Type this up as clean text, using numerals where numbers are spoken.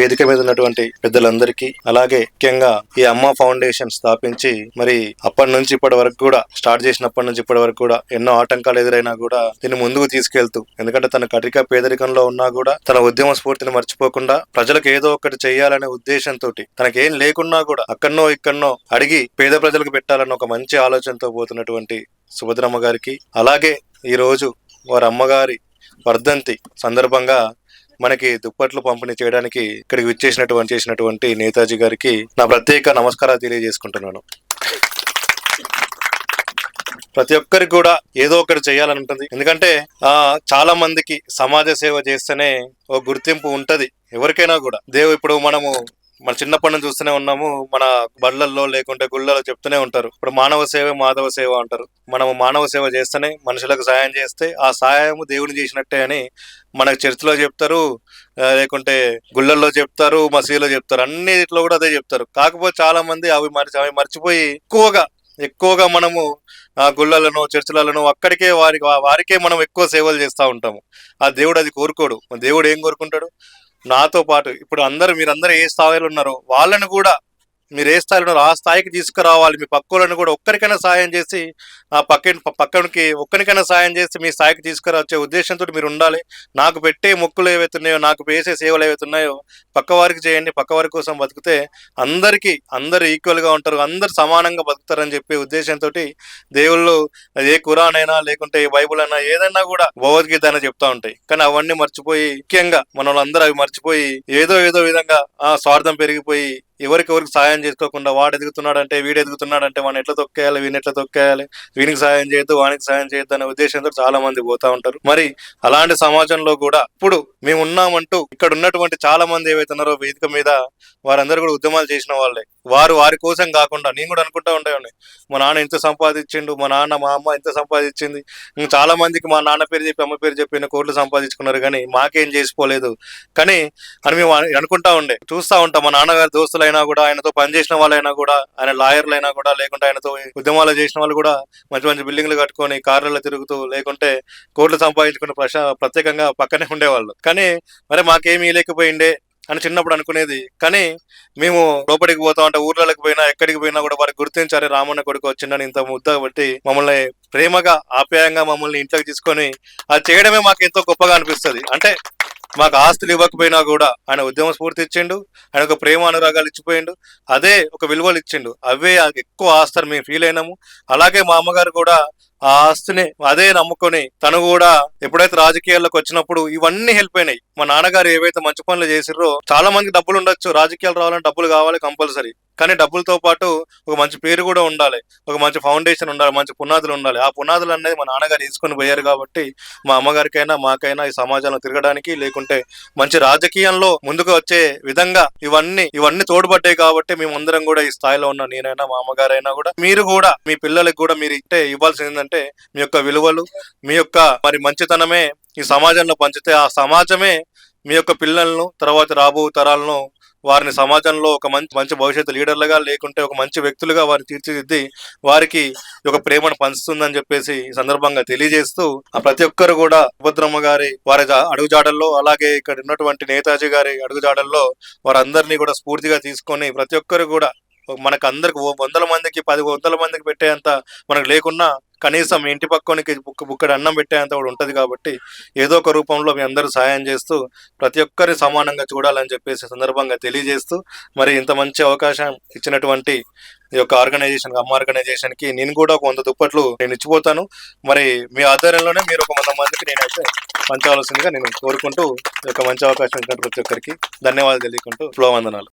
వేదిక మీద ఉన్నటువంటి పెద్దలందరికీ, అలాగే ముఖ్యంగా ఈ అమ్మ ఫౌండేషన్ స్థాపించి మరి అప్పటి నుంచి ఇప్పటి వరకు కూడా స్టార్ట్ చేసినప్పటి నుంచి ఇప్పటి వరకు కూడా ఎన్నో ఆటంకాలు ఎదురైనా కూడా దీన్ని ముందుకు తీసుకెళ్తూ, ఎందుకంటే తన కటిక పేదరికంలో ఉన్నా కూడా తన ఉద్యమ స్ఫూర్తిని మర్చిపోకుండా ప్రజలకు ఏదో ఒకటి చేయాలనే ఉద్దేశంతో, తనకేం లేకున్నా కూడా అక్కడనో ఇక్కడనో అడిగి పేద ప్రజలకు పెట్టాలన్న ఒక మంచి ఆలోచనతో పోతున్నటువంటి సుభద్రమ్మ గారికి, అలాగే ఈ రోజు వారి అమ్మగారి వర్ధంతి సందర్భంగా మనకి దుప్పట్లు పంపిణీ చేయడానికి ఇక్కడికి చేసినటువంటి నేతాజీ గారికి నా ప్రత్యేక నమస్కారాలు తెలియజేసుకుంటున్నాను. ప్రతి ఒక్కరికి కూడా ఏదో ఒకటి చేయాలని ఉంటుంది. ఎందుకంటే చాలా మందికి సమాజ సేవ చేస్తేనే ఒక గుర్తింపు ఉంటది ఎవరికైనా కూడా. ఇప్పుడు మన చిన్నప్పటి నుంచి చూస్తూనే ఉన్నాము, మన బళ్ళల్లో లేకుంటే గుళ్ళలో చెప్తూనే ఉంటారు, ఇప్పుడు మానవ సేవ మాధవ సేవ అంటారు. మనము మానవ సేవ చేస్తేనే, మనుషులకు సాయం చేస్తే ఆ సాయం దేవుని చేసినట్టే అని మనకు చర్చిలో చెప్తారు, లేకుంటే గుళ్ళల్లో చెప్తారు, మసీదులో చెప్తారు, అన్నిట్లో కూడా అదే చెప్తారు. కాకపోతే చాలా మంది అవి మర్చిపోయి ఎక్కువగా మనము గుళ్ళలను చర్చిలను అక్కడికే వారికే మనం ఎక్కువ సేవలు చేస్తూ ఉంటాము. ఆ దేవుడు అది కోరుకోడు. దేవుడు ఏం కోరుకుంటాడు? నాతో పాటు ఇప్పుడు మీరందరూ ఏ స్థాయిలో ఉన్నారో వాళ్ళని కూడా, మీరు ఏ స్థాయిలో ఉన్నారో ఆ స్థాయికి తీసుకురావాలి. మీ పక్కలను కూడా ఒక్కరికైనా సాయం చేసి, ఆ పక్కనికి ఒక్కరికైనా సాయం చేసి మీ స్థాయికి తీసుకురావచ్చే ఉద్దేశంతో మీరు ఉండాలి. నాకు పెట్టే మొక్కులు ఏవైతున్నాయో, నాకు వేసే సేవలు ఏవైతున్నాయో పక్క వారికి చేయండి. పక్క వారి కోసం బతికితే అందరూ ఈక్వల్గా ఉంటారు, అందరు సమానంగా బతుకుతారని చెప్పే ఉద్దేశంతో దేవుళ్ళు ఏ ఖురాన్ అయినా లేకుంటే ఏ బైబుల్ అయినా ఏదైనా కూడా భగవద్గీత అయినా చెప్తా ఉంటాయి. కానీ అవన్నీ మర్చిపోయి, ముఖ్యంగా మన వాళ్ళందరూ అవి మర్చిపోయి ఏదో విధంగా స్వార్థం పెరిగిపోయి ఎవరికి సాయం చేసుకోకుండా, వాడు ఎదుగుతున్నాడంటే వీడు ఎదుగుతున్నాడంటే వాడిని ఎట్లా తొక్కేయాలి, వీడిని ఎట్లా తొక్కేయాలి, వీనికి సాయం చేయొద్దు వానికి సాయం చేయొద్దు అనే ఉద్దేశంతో చాలా మంది పోతా ఉంటారు. మరి అలాంటి సమాజంలో కూడా ఇప్పుడు మేము ఉన్నామంటూ ఇక్కడ ఉన్నటువంటి చాలా మంది ఏవైతున్నారో వేదిక మీద వారందరూ కూడా ఉద్యమాలు చేసిన వాళ్ళే. వారి కోసం కాకుండా నేను కూడా అనుకుంటా ఉండేవాడిని, మా నాన్న ఇంత సంపాదించిండు, మా అమ్మ ఇంత సంపాదించింది, చాలా మందికి మా నాన్న పేరు చెప్పి అమ్మ పేరు చెప్పి కోట్లు సంపాదించుకున్నారు, కానీ మాకేం చేసుకోలేదు కానీ అని మేము అనుకుంటా ఉండే. చూస్తూ ఉంటాం మా నాన్నగారి దోస్తులైనా కూడా, ఆయనతో పనిచేసిన వాళ్ళైనా కూడా, ఆయన లాయర్లైనా కూడా, లేకుంటే ఆయనతో ఉద్యమాలు చేసిన వాళ్ళు కూడా మంచి మంచి బిల్డింగ్లు కట్టుకొని కార్లలో తిరుగుతూ, లేకుంటే కోట్లు సంపాదించుకుని ప్రత్యేకంగా పక్కనే ఉండేవాళ్ళు. కానీ మరి మాకేమీ లేకపోయిండే అని చిన్నప్పుడు అనుకునేది. కానీ మేము లోపలికి పోతా ఉంటే, ఊర్లకి పోయినా ఎక్కడికి పోయినా కూడా వారికి గుర్తించారు, రామన్న కొడుకు వచ్చిందని ఇంత ముద్ద బట్టి మమ్మల్ని ప్రేమగా ఆప్యాయంగా మమ్మల్ని ఇంట్లోకి తీసుకొని అది చేయడమే మాకు ఎంతో గొప్పగా అనిపిస్తుంది. అంటే మాకు ఆస్తులు ఇవ్వకపోయినా కూడా ఆయన ఉద్యమ స్ఫూర్తి ఇచ్చిండు, ఆయన ఒక ప్రేమ అనురాగాలు ఇచ్చిపోయిండు, అదే ఒక విలువలు ఇచ్చిండు, అవే ఎక్కువ ఆస్తులు మేము ఫీల్ అయినాము. అలాగే మా అమ్మగారు కూడా ఆ ఆస్తిని అదే నమ్ముకొని తను కూడా ఎప్పుడైతే రాజకీయాల్లోకి వచ్చినప్పుడు ఇవన్నీ హెల్ప్ అయినాయి. మా నాన్నగారు ఏవైతే మంచి పనులు చేసిర్రో, చాలా మందికి డబ్బులు ఉండొచ్చు, రాజకీయాలు రావాలంటే డబ్బులు కావాలి కంపల్సరీ, కానీ డబ్బులతో పాటు ఒక మంచి పేరు కూడా ఉండాలి, ఒక మంచి ఫౌండేషన్ ఉండాలి, మంచి పునాదులు ఉండాలి. ఆ పునాదులు అనేది మా నాన్నగారు తీసుకొని పోయారు కాబట్టి మా అమ్మగారికైనా మాకైనా ఈ సమాజంలో తిరగడానికి, లేకుంటే మంచి రాజకీయంలో ముందుకు వచ్చే విధంగా ఇవన్నీ తోడ్పడ్డాయి కాబట్టి మేమందరం కూడా ఈ స్థాయిలో ఉన్న, నేనైనా మా అమ్మగారైనా కూడా, మీరు కూడా మీ పిల్లలకి కూడా మీరు ఇవ్వాల్సింది ఏంటంటే మీ యొక్క విలువలు, మీ యొక్క మరి మంచితనమే ఈ సమాజంలో పంచితే ఆ సమాజమే మీ యొక్క పిల్లలను, తర్వాత రాబో తరాలను వారిని సమాజంలో ఒక మంచి భవిష్యత్తు లీడర్లుగా, లేకుంటే ఒక మంచి వ్యక్తులుగా వారిని తీర్చిదిద్ది వారికి ఒక ప్రేమను పంచుతుందని చెప్పేసి ఈ సందర్భంగా తెలియజేస్తూ, ఆ ప్రతి ఒక్కరు కూడా సుభద్రమ్మ గారి వారి అడుగుజాడల్లో, అలాగే ఇక్కడ ఉన్నటువంటి నేతాజీ గారి అడుగుజాడల్లో వారందరినీ కూడా స్ఫూర్తిగా తీసుకొని ప్రతి ఒక్కరు కూడా మనకు అందరికి 100 మందికి 100 మందికి పెట్టేంత మనకు లేకున్నా కనీసం ఇంటి పక్కనికి బుక్కడి అన్నం పెట్టేంత కూడా ఉంటుంది. కాబట్టి ఏదో ఒక రూపంలో మీ అందరూ సాయం చేస్తూ ప్రతి ఒక్కరిని సమానంగా చూడాలని చెప్పేసి సందర్భంగా తెలియజేస్తూ, మరి ఇంత మంచి అవకాశం ఇచ్చినటువంటి ఈ యొక్క ఆర్గనైజేషన్, అమ్మ ఆర్గనైజేషన్కి నేను కూడా ఒక 100 దుప్పట్లు నేను ఇచ్చిపోతాను. మరి మీ ఆధ్వర్యంలోనే మీరు ఒక 100 మందికి నేనైతే పంచవలసిందిగా నేను కోరుకుంటూ, ఈ యొక్క మంచి అవకాశం ఇచ్చిన ప్రతి ఒక్కరికి ధన్యవాదాలు తెలియకుంటూ వందనాలు.